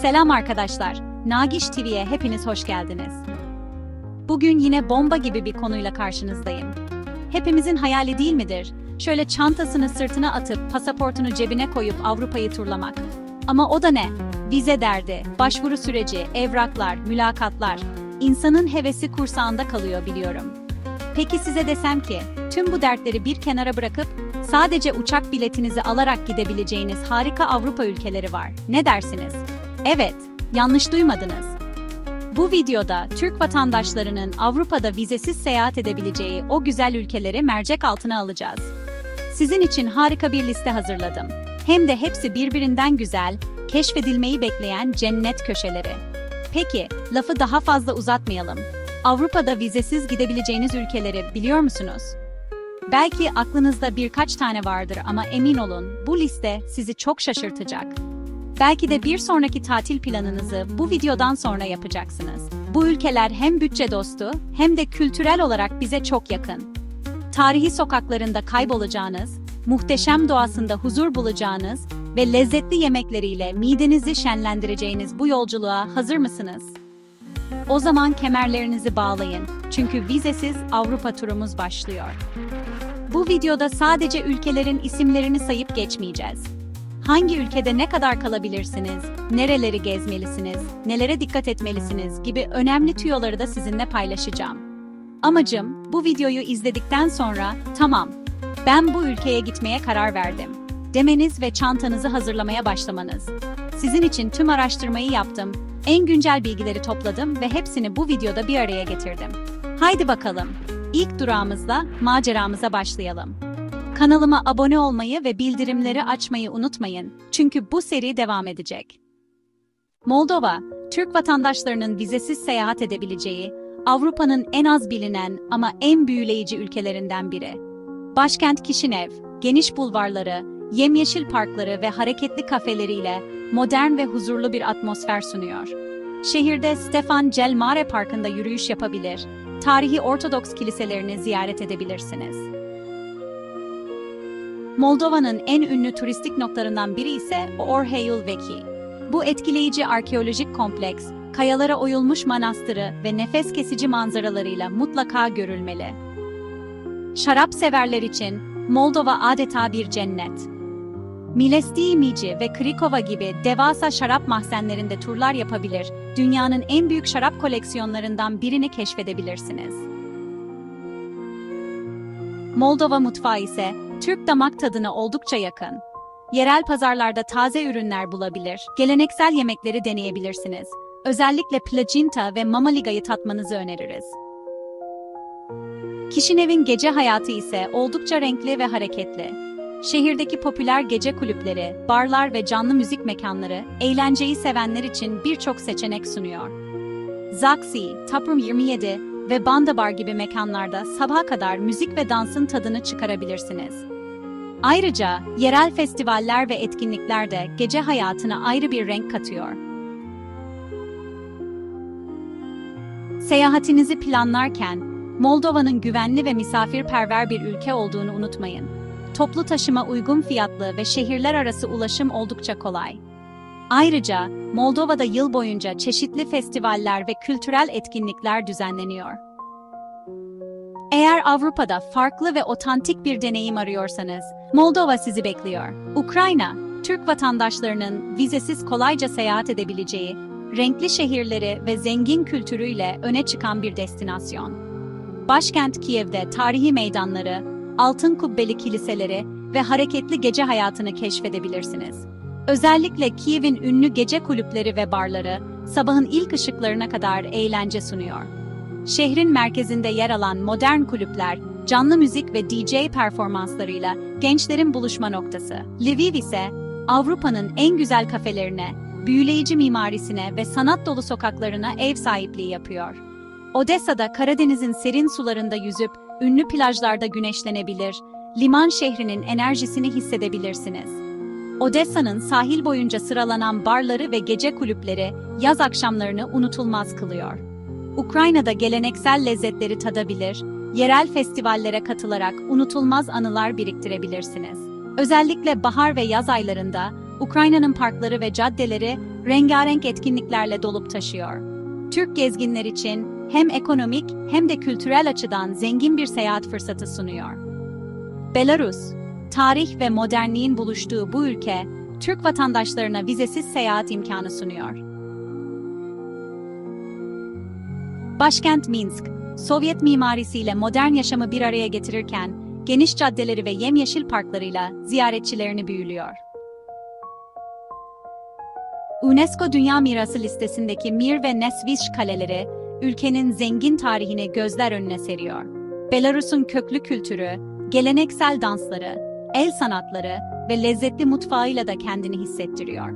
Selam arkadaşlar, Nagiş TV'ye hepiniz hoş geldiniz. Bugün yine bomba gibi bir konuyla karşınızdayım. Hepimizin hayali değil midir? Şöyle çantasını sırtına atıp pasaportunu cebine koyup Avrupa'yı turlamak. Ama o da ne? Vize derdi, başvuru süreci, evraklar, mülakatlar. İnsanın hevesi kursağında kalıyor biliyorum. Peki size desem ki, tüm bu dertleri bir kenara bırakıp sadece uçak biletinizi alarak gidebileceğiniz harika Avrupa ülkeleri var. Ne dersiniz? Evet, yanlış duymadınız. Bu videoda Türk vatandaşlarının Avrupa'da vizesiz seyahat edebileceği o güzel ülkeleri mercek altına alacağız. Sizin için harika bir liste hazırladım. Hem de hepsi birbirinden güzel, keşfedilmeyi bekleyen cennet köşeleri. Peki, lafı daha fazla uzatmayalım. Avrupa'da vizesiz gidebileceğiniz ülkeleri biliyor musunuz? Belki aklınızda birkaç tane vardır ama emin olun, bu liste sizi çok şaşırtacak. Belki de bir sonraki tatil planınızı bu videodan sonra yapacaksınız. Bu ülkeler hem bütçe dostu hem de kültürel olarak bize çok yakın. Tarihi sokaklarında kaybolacağınız, muhteşem doğasında huzur bulacağınız ve lezzetli yemekleriyle midenizi şenlendireceğiniz bu yolculuğa hazır mısınız? O zaman kemerlerinizi bağlayın çünkü vizesiz Avrupa turumuz başlıyor. Bu videoda sadece ülkelerin isimlerini sayıp geçmeyeceğiz. Hangi ülkede ne kadar kalabilirsiniz, nereleri gezmelisiniz, nelere dikkat etmelisiniz gibi önemli tüyoları da sizinle paylaşacağım. Amacım, bu videoyu izledikten sonra, tamam, ben bu ülkeye gitmeye karar verdim demeniz ve çantanızı hazırlamaya başlamanız. Sizin için tüm araştırmayı yaptım, en güncel bilgileri topladım ve hepsini bu videoda bir araya getirdim. Haydi bakalım, ilk durağımızla maceramıza başlayalım. Kanalıma abone olmayı ve bildirimleri açmayı unutmayın, çünkü bu seri devam edecek. Moldova, Türk vatandaşlarının vizesiz seyahat edebileceği, Avrupa'nın en az bilinen ama en büyüleyici ülkelerinden biri. Başkent Kişinev, geniş bulvarları, yemyeşil parkları ve hareketli kafeleriyle modern ve huzurlu bir atmosfer sunuyor. Şehirde Stefan Cel Mare Parkı'nda yürüyüş yapabilir, tarihi Ortodoks kiliselerini ziyaret edebilirsiniz. Moldova'nın en ünlü turistik noktalarından biri ise Orheyul Vechi. Bu etkileyici arkeolojik kompleks, kayalara oyulmuş manastırı ve nefes kesici manzaralarıyla mutlaka görülmeli. Şarap severler için Moldova adeta bir cennet. Milesti Mici ve Krikova gibi devasa şarap mahzenlerinde turlar yapabilir, dünyanın en büyük şarap koleksiyonlarından birini keşfedebilirsiniz. Moldova mutfağı ise Türk damak tadına oldukça yakın. Yerel pazarlarda taze ürünler bulabilir, geleneksel yemekleri deneyebilirsiniz. Özellikle placinta ve mamaliga'yı tatmanızı öneririz. Kişinev'in gece hayatı ise oldukça renkli ve hareketli. Şehirdeki popüler gece kulüpleri, barlar ve canlı müzik mekanları, eğlenceyi sevenler için birçok seçenek sunuyor. Zaxi, Taproom 27 ve Banda Bar gibi mekanlarda sabaha kadar müzik ve dansın tadını çıkarabilirsiniz. Ayrıca yerel festivaller ve etkinlikler de gece hayatına ayrı bir renk katıyor. Seyahatinizi planlarken Moldova'nın güvenli ve misafirperver bir ülke olduğunu unutmayın. Toplu taşıma uygun fiyatlı ve şehirler arası ulaşım oldukça kolay. Ayrıca Moldova'da yıl boyunca çeşitli festivaller ve kültürel etkinlikler düzenleniyor. Eğer Avrupa'da farklı ve otantik bir deneyim arıyorsanız, Moldova sizi bekliyor. Ukrayna, Türk vatandaşlarının vizesiz kolayca seyahat edebileceği, renkli şehirleri ve zengin kültürüyle öne çıkan bir destinasyon. Başkent Kiev'de tarihi meydanları, altın kubbeli kiliseleri ve hareketli gece hayatını keşfedebilirsiniz. Özellikle Kiev'in ünlü gece kulüpleri ve barları, sabahın ilk ışıklarına kadar eğlence sunuyor. Şehrin merkezinde yer alan modern kulüpler, canlı müzik ve DJ performanslarıyla gençlerin buluşma noktası. Lviv ise, Avrupa'nın en güzel kafelerine, büyüleyici mimarisine ve sanat dolu sokaklarına ev sahipliği yapıyor. Odessa'da Karadeniz'in serin sularında yüzüp, ünlü plajlarda güneşlenebilir, liman şehrinin enerjisini hissedebilirsiniz. Odessa'nın sahil boyunca sıralanan barları ve gece kulüpleri yaz akşamlarını unutulmaz kılıyor. Ukrayna'da geleneksel lezzetleri tadabilir, yerel festivallere katılarak unutulmaz anılar biriktirebilirsiniz. Özellikle bahar ve yaz aylarında Ukrayna'nın parkları ve caddeleri rengarenk etkinliklerle dolup taşıyor. Türk gezginler için hem ekonomik hem de kültürel açıdan zengin bir seyahat fırsatı sunuyor. Belarus, tarih ve modernliğin buluştuğu bu ülke, Türk vatandaşlarına vizesiz seyahat imkanı sunuyor. Başkent Minsk, Sovyet mimarisiyle modern yaşamı bir araya getirirken, geniş caddeleri ve yemyeşil parklarıyla ziyaretçilerini büyülüyor. UNESCO Dünya Mirası listesindeki Mir ve Nesvizh kaleleri, ülkenin zengin tarihini gözler önüne seriyor. Belarus'un köklü kültürü, geleneksel dansları, el sanatları ve lezzetli mutfağıyla da kendini hissettiriyor.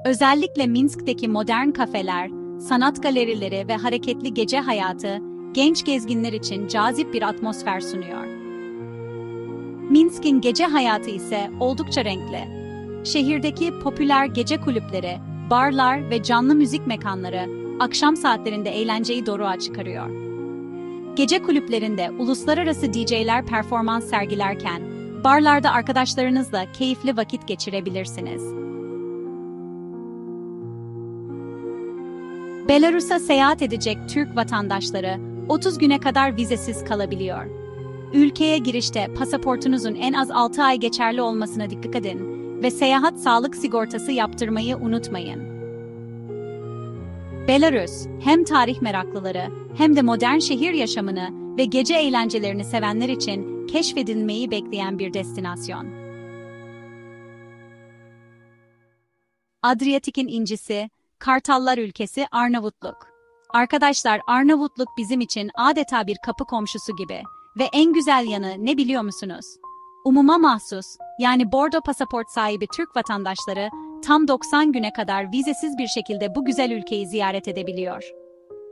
Özellikle Minsk'teki modern kafeler, sanat galerileri ve hareketli gece hayatı, genç gezginler için cazip bir atmosfer sunuyor. Minsk'in gece hayatı ise oldukça renkli. Şehirdeki popüler gece kulüpleri, barlar ve canlı müzik mekanları, akşam saatlerinde eğlenceyi doruğa çıkarıyor. Gece kulüplerinde uluslararası DJ'ler performans sergilerken, barlarda arkadaşlarınızla keyifli vakit geçirebilirsiniz. Belarus'a seyahat edecek Türk vatandaşları 30 güne kadar vizesiz kalabiliyor. Ülkeye girişte pasaportunuzun en az 6 ay geçerli olmasına dikkat edin ve seyahat sağlık sigortası yaptırmayı unutmayın. Belarus, hem tarih meraklıları hem de modern şehir yaşamını ve gece eğlencelerini sevenler için keşfedilmeyi bekleyen bir destinasyon. Adriyatik'in incisi, Kartallar ülkesi Arnavutluk. Arkadaşlar, Arnavutluk bizim için adeta bir kapı komşusu gibi ve en güzel yanı ne biliyor musunuz? Umuma mahsus, yani bordo pasaport sahibi Türk vatandaşları tam 90 güne kadar vizesiz bir şekilde bu güzel ülkeyi ziyaret edebiliyor.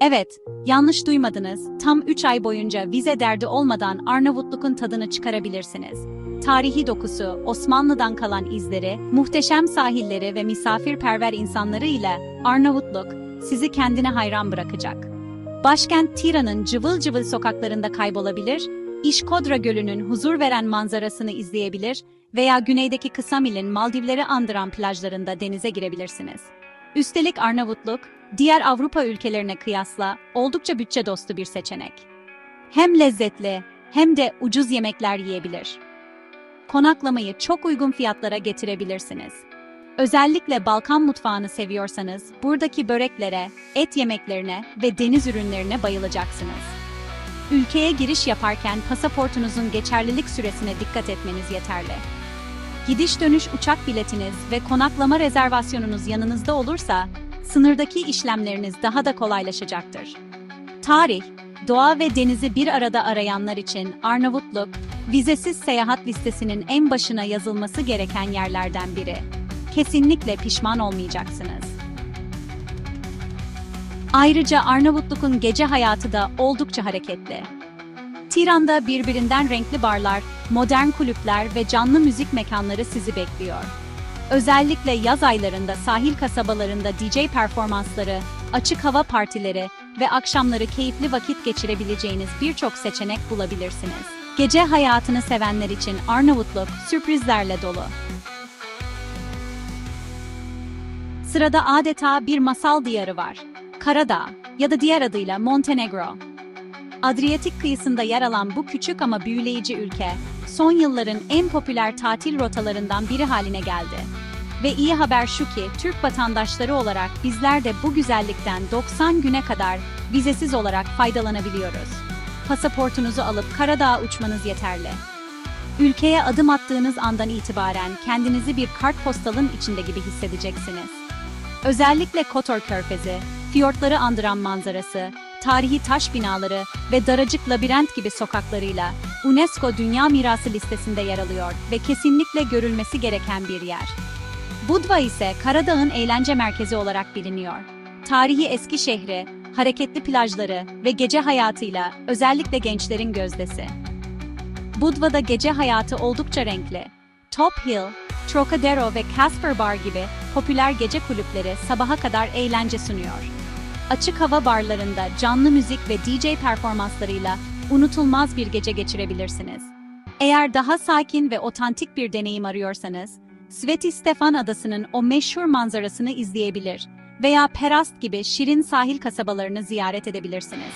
Evet, yanlış duymadınız, tam 3 ay boyunca vize derdi olmadan Arnavutluk'un tadını çıkarabilirsiniz. Tarihi dokusu, Osmanlı'dan kalan izleri, muhteşem sahilleri ve misafirperver insanları ile Arnavutluk sizi kendine hayran bırakacak. Başkent Tiran'ın cıvıl cıvıl sokaklarında kaybolabilir, İşkodra Gölü'nün huzur veren manzarasını izleyebilir veya güneydeki Kısamil'in Maldivleri andıran plajlarında denize girebilirsiniz. Üstelik Arnavutluk, diğer Avrupa ülkelerine kıyasla oldukça bütçe dostu bir seçenek. Hem lezzetli hem de ucuz yemekler yiyebilir. Konaklamayı çok uygun fiyatlara getirebilirsiniz. Özellikle Balkan mutfağını seviyorsanız buradaki böreklere, et yemeklerine ve deniz ürünlerine bayılacaksınız. Ülkeye giriş yaparken pasaportunuzun geçerlilik süresine dikkat etmeniz yeterli. Gidiş dönüş uçak biletiniz ve konaklama rezervasyonunuz yanınızda olursa, sınırdaki işlemleriniz daha da kolaylaşacaktır. Tarih, doğa ve denizi bir arada arayanlar için Arnavutluk, vizesiz seyahat listesinin en başına yazılması gereken yerlerden biri. Kesinlikle pişman olmayacaksınız. Ayrıca Arnavutluk'un gece hayatı da oldukça hareketli. Tiran'da birbirinden renkli barlar, modern kulüpler ve canlı müzik mekanları sizi bekliyor. Özellikle yaz aylarında sahil kasabalarında DJ performansları, açık hava partileri ve akşamları keyifli vakit geçirebileceğiniz birçok seçenek bulabilirsiniz. Gece hayatını sevenler için Arnavutluk sürprizlerle dolu. Sırada adeta bir masal diyarı var. Karadağ ya da diğer adıyla Montenegro. Adriyatik kıyısında yer alan bu küçük ama büyüleyici ülke, son yılların en popüler tatil rotalarından biri haline geldi. Ve iyi haber şu ki, Türk vatandaşları olarak bizler de bu güzellikten 90 güne kadar vizesiz olarak faydalanabiliyoruz. Pasaportunuzu alıp Karadağ'a uçmanız yeterli. Ülkeye adım attığınız andan itibaren kendinizi bir kartpostalın içinde gibi hissedeceksiniz. Özellikle Kotor Körfezi, fiyortları andıran manzarası, tarihi taş binaları ve daracık labirent gibi sokaklarıyla UNESCO Dünya Mirası listesinde yer alıyor ve kesinlikle görülmesi gereken bir yer. Budva ise Karadağ'ın eğlence merkezi olarak biliniyor. Tarihi eski şehri, hareketli plajları ve gece hayatıyla özellikle gençlerin gözdesi. Budva'da gece hayatı oldukça renkli. Top Hill, Trocadero ve Casper Bar gibi popüler gece kulüpleri sabaha kadar eğlence sunuyor. Açık hava barlarında canlı müzik ve DJ performanslarıyla unutulmaz bir gece geçirebilirsiniz. Eğer daha sakin ve otantik bir deneyim arıyorsanız, Sveti Stefan Adası'nın o meşhur manzarasını izleyebilir veya Perast gibi şirin sahil kasabalarını ziyaret edebilirsiniz.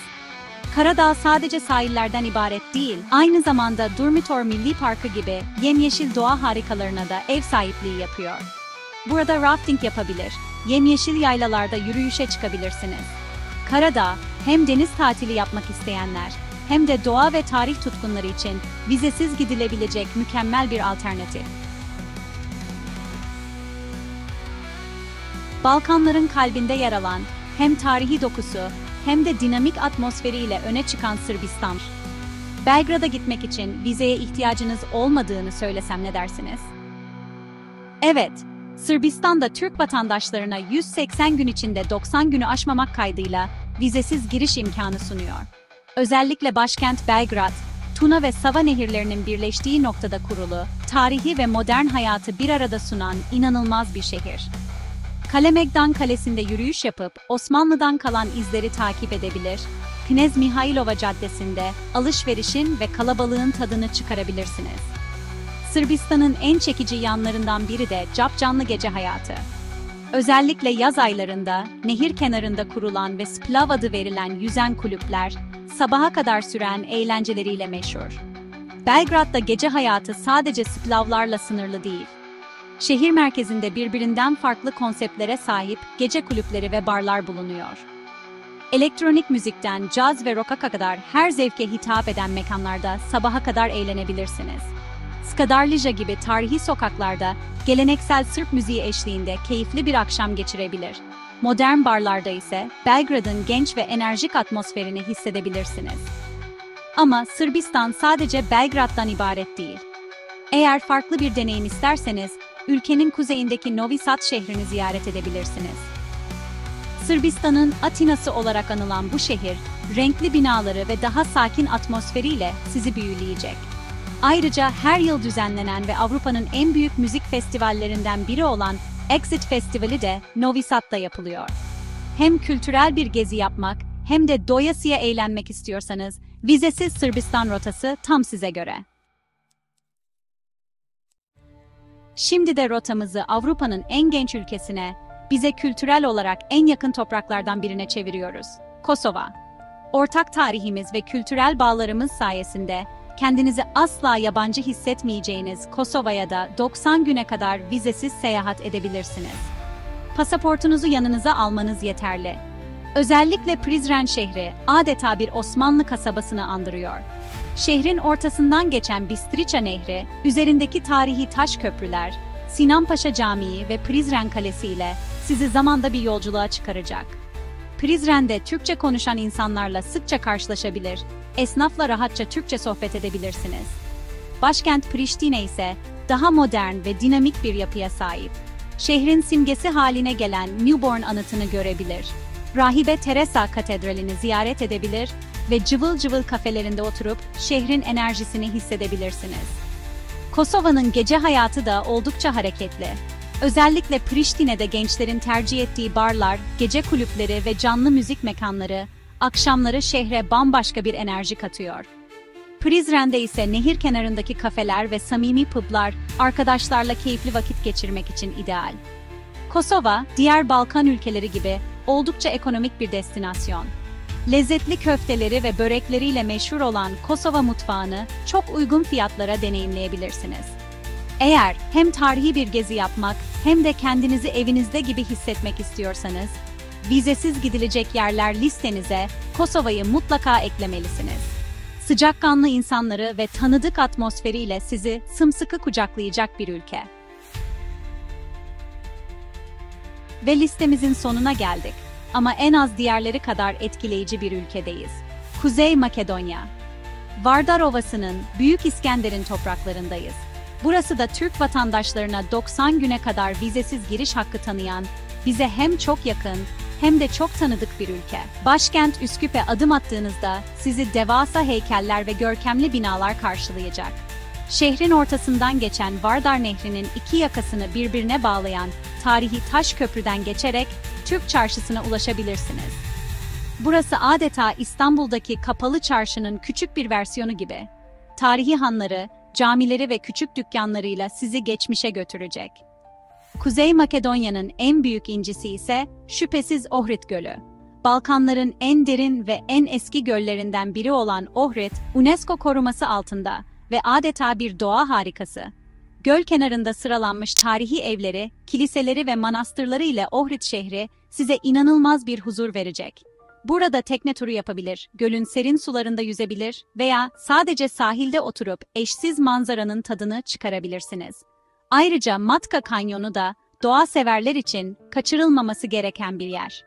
Karadağ sadece sahillerden ibaret değil, aynı zamanda Durmitor Milli Parkı gibi yemyeşil doğa harikalarına da ev sahipliği yapıyor. Burada rafting yapabilir, yemyeşil yaylalarda yürüyüşe çıkabilirsiniz. Karadağ, hem deniz tatili yapmak isteyenler, hem de doğa ve tarih tutkunları için vizesiz gidilebilecek mükemmel bir alternatif. Balkanların kalbinde yer alan, hem tarihi dokusu, hem de dinamik atmosferiyle öne çıkan Sırbistan. Belgrad'a gitmek için vizeye ihtiyacınız olmadığını söylesem ne dersiniz? Evet, Sırbistan'da Türk vatandaşlarına 180 gün içinde 90 günü aşmamak kaydıyla vizesiz giriş imkanı sunuyor. Özellikle başkent Belgrad, Tuna ve Sava nehirlerinin birleştiği noktada kurulu, tarihi ve modern hayatı bir arada sunan inanılmaz bir şehir. Kalemegdan Kalesi'nde yürüyüş yapıp Osmanlı'dan kalan izleri takip edebilir, Knez Mihailova Caddesi'nde alışverişin ve kalabalığın tadını çıkarabilirsiniz. Sırbistan'ın en çekici yanlarından biri de capcanlı gece hayatı. Özellikle yaz aylarında nehir kenarında kurulan ve splav adı verilen yüzen kulüpler, sabaha kadar süren eğlenceleriyle meşhur. Belgrad'da gece hayatı sadece splavlarla sınırlı değil. Şehir merkezinde birbirinden farklı konseptlere sahip gece kulüpleri ve barlar bulunuyor. Elektronik müzikten caz ve rock'a kadar her zevke hitap eden mekanlarda sabaha kadar eğlenebilirsiniz. Skadarlija gibi tarihi sokaklarda geleneksel Sırp müziği eşliğinde keyifli bir akşam geçirebilir. Modern barlarda ise Belgrad'ın genç ve enerjik atmosferini hissedebilirsiniz. Ama Sırbistan sadece Belgrad'dan ibaret değil. Eğer farklı bir deneyim isterseniz, ülkenin kuzeyindeki Novi Sad şehrini ziyaret edebilirsiniz. Sırbistan'ın Atina'sı olarak anılan bu şehir, renkli binaları ve daha sakin atmosferiyle sizi büyüleyecek. Ayrıca her yıl düzenlenen ve Avrupa'nın en büyük müzik festivallerinden biri olan Exit Festivali de Novi Sad'da yapılıyor. Hem kültürel bir gezi yapmak hem de doyasıya eğlenmek istiyorsanız, vizesiz Sırbistan rotası tam size göre. Şimdi de rotamızı Avrupa'nın en genç ülkesine, bize kültürel olarak en yakın topraklardan birine çeviriyoruz. Kosova. Ortak tarihimiz ve kültürel bağlarımız sayesinde kendinizi asla yabancı hissetmeyeceğiniz Kosova'ya da 90 güne kadar vizesiz seyahat edebilirsiniz. Pasaportunuzu yanınıza almanız yeterli. Özellikle Prizren şehri adeta bir Osmanlı kasabasını andırıyor. Şehrin ortasından geçen Bistriça Nehri, üzerindeki tarihi taş köprüler, Sinanpaşa Camii ve Prizren Kalesi ile sizi zamanda bir yolculuğa çıkaracak. Prizren'de Türkçe konuşan insanlarla sıkça karşılaşabilir, esnafla rahatça Türkçe sohbet edebilirsiniz. Başkent Priştine ise daha modern ve dinamik bir yapıya sahip. Şehrin simgesi haline gelen Newborn anıtını görebilir, Rahibe Teresa Katedrali'ni ziyaret edebilir ve cıvıl cıvıl kafelerinde oturup şehrin enerjisini hissedebilirsiniz. Kosova'nın gece hayatı da oldukça hareketli. Özellikle Priştine'de gençlerin tercih ettiği barlar, gece kulüpleri ve canlı müzik mekanları, akşamları şehre bambaşka bir enerji katıyor. Prizren'de ise nehir kenarındaki kafeler ve samimi publar, arkadaşlarla keyifli vakit geçirmek için ideal. Kosova, diğer Balkan ülkeleri gibi oldukça ekonomik bir destinasyon. Lezzetli köfteleri ve börekleriyle meşhur olan Kosova mutfağını çok uygun fiyatlara deneyimleyebilirsiniz. Eğer hem tarihi bir gezi yapmak hem de kendinizi evinizde gibi hissetmek istiyorsanız, vizesiz gidilecek yerler listenize Kosova'yı mutlaka eklemelisiniz. Sıcakkanlı insanları ve tanıdık atmosferiyle sizi sımsıkı kucaklayacak bir ülke. Ve listemizin sonuna geldik. Ama en az diğerleri kadar etkileyici bir ülkedeyiz. Kuzey Makedonya. Vardar Ovası'nın Büyük İskender'in topraklarındayız. Burası da Türk vatandaşlarına 90 güne kadar vizesiz giriş hakkı tanıyan, bize hem çok yakın hem de çok tanıdık bir ülke. Başkent Üsküp'e adım attığınızda sizi devasa heykeller ve görkemli binalar karşılayacak. Şehrin ortasından geçen Vardar Nehri'nin iki yakasını birbirine bağlayan tarihi taş köprüden geçerek Türk Çarşısı'na ulaşabilirsiniz. Burası adeta İstanbul'daki Kapalı Çarşı'nın küçük bir versiyonu gibi. Tarihi hanları, camileri ve küçük dükkanlarıyla sizi geçmişe götürecek. Kuzey Makedonya'nın en büyük incisi ise şüphesiz Ohrid Gölü. Balkanların en derin ve en eski göllerinden biri olan Ohrid, UNESCO koruması altında ve adeta bir doğa harikası. Göl kenarında sıralanmış tarihi evleri, kiliseleri ve manastırları ile Ohrid şehri size inanılmaz bir huzur verecek. Burada tekne turu yapabilir, gölün serin sularında yüzebilir veya sadece sahilde oturup eşsiz manzaranın tadını çıkarabilirsiniz. Ayrıca Matka Kanyonu da doğa severler için kaçırılmaması gereken bir yer.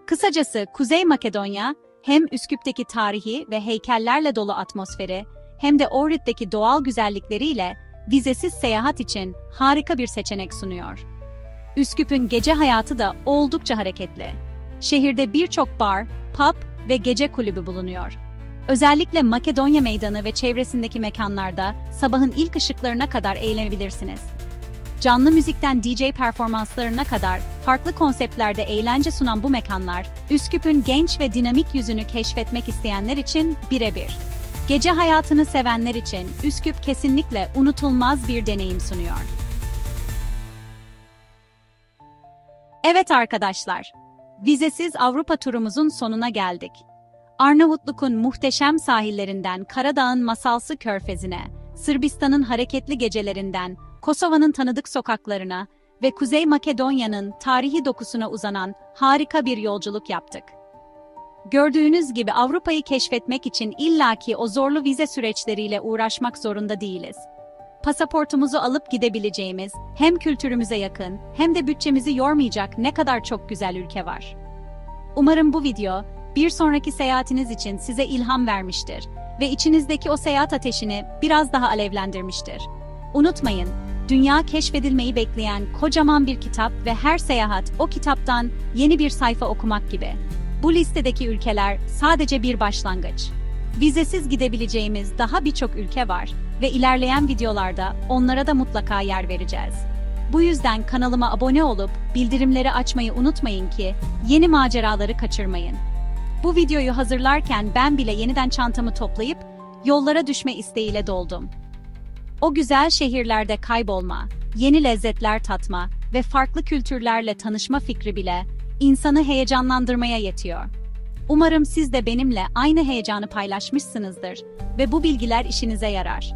Kısacası Kuzey Makedonya hem Üsküp'teki tarihi ve heykellerle dolu atmosferi hem de Ohrid'deki doğal güzellikleriyle vizesiz seyahat için harika bir seçenek sunuyor. Üsküp'ün gece hayatı da oldukça hareketli. Şehirde birçok bar, pub ve gece kulübü bulunuyor. Özellikle Makedonya Meydanı ve çevresindeki mekanlarda sabahın ilk ışıklarına kadar eğlenebilirsiniz. Canlı müzikten DJ performanslarına kadar farklı konseptlerde eğlence sunan bu mekanlar, Üsküp'ün genç ve dinamik yüzünü keşfetmek isteyenler için birebir. Gece hayatını sevenler için Üsküp kesinlikle unutulmaz bir deneyim sunuyor. Evet arkadaşlar, vizesiz Avrupa turumuzun sonuna geldik. Arnavutluk'un muhteşem sahillerinden Karadağ'ın masalsı körfezine, Sırbistan'ın hareketli gecelerinden Kosova'nın tanıdık sokaklarına ve Kuzey Makedonya'nın tarihi dokusuna uzanan harika bir yolculuk yaptık. Gördüğünüz gibi Avrupa'yı keşfetmek için illaki o zorlu vize süreçleriyle uğraşmak zorunda değiliz. Pasaportumuzu alıp gidebileceğimiz, hem kültürümüze yakın hem de bütçemizi yormayacak ne kadar çok güzel ülke var. Umarım bu video, bir sonraki seyahatiniz için size ilham vermiştir ve içinizdeki o seyahat ateşini biraz daha alevlendirmiştir. Unutmayın, dünya keşfedilmeyi bekleyen kocaman bir kitap ve her seyahat o kitaptan yeni bir sayfa okumak gibi. Bu listedeki ülkeler sadece bir başlangıç. Vizesiz gidebileceğimiz daha birçok ülke var ve ilerleyen videolarda onlara da mutlaka yer vereceğiz. Bu yüzden kanalıma abone olup bildirimleri açmayı unutmayın ki yeni maceraları kaçırmayın. Bu videoyu hazırlarken ben bile yeniden çantamı toplayıp yollara düşme isteğiyle doldum. O güzel şehirlerde kaybolma, yeni lezzetler tatma ve farklı kültürlerle tanışma fikri bile insanı heyecanlandırmaya yetiyor. Umarım siz de benimle aynı heyecanı paylaşmışsınızdır ve bu bilgiler işinize yarar.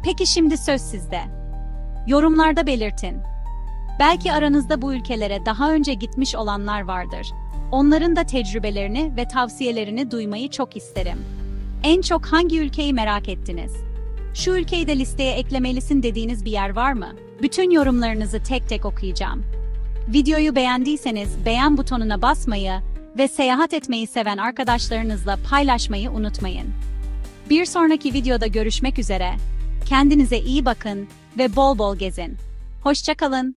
Peki şimdi söz sizde. Yorumlarda belirtin. Belki aranızda bu ülkelere daha önce gitmiş olanlar vardır. Onların da tecrübelerini ve tavsiyelerini duymayı çok isterim. En çok hangi ülkeyi merak ettiniz? Şu ülkeyi de listeye eklemelisin dediğiniz bir yer var mı? Bütün yorumlarınızı tek tek okuyacağım. Videoyu beğendiyseniz beğen butonuna basmayı ve seyahat etmeyi seven arkadaşlarınızla paylaşmayı unutmayın. Bir sonraki videoda görüşmek üzere. Kendinize iyi bakın ve bol bol gezin. Hoşça kalın.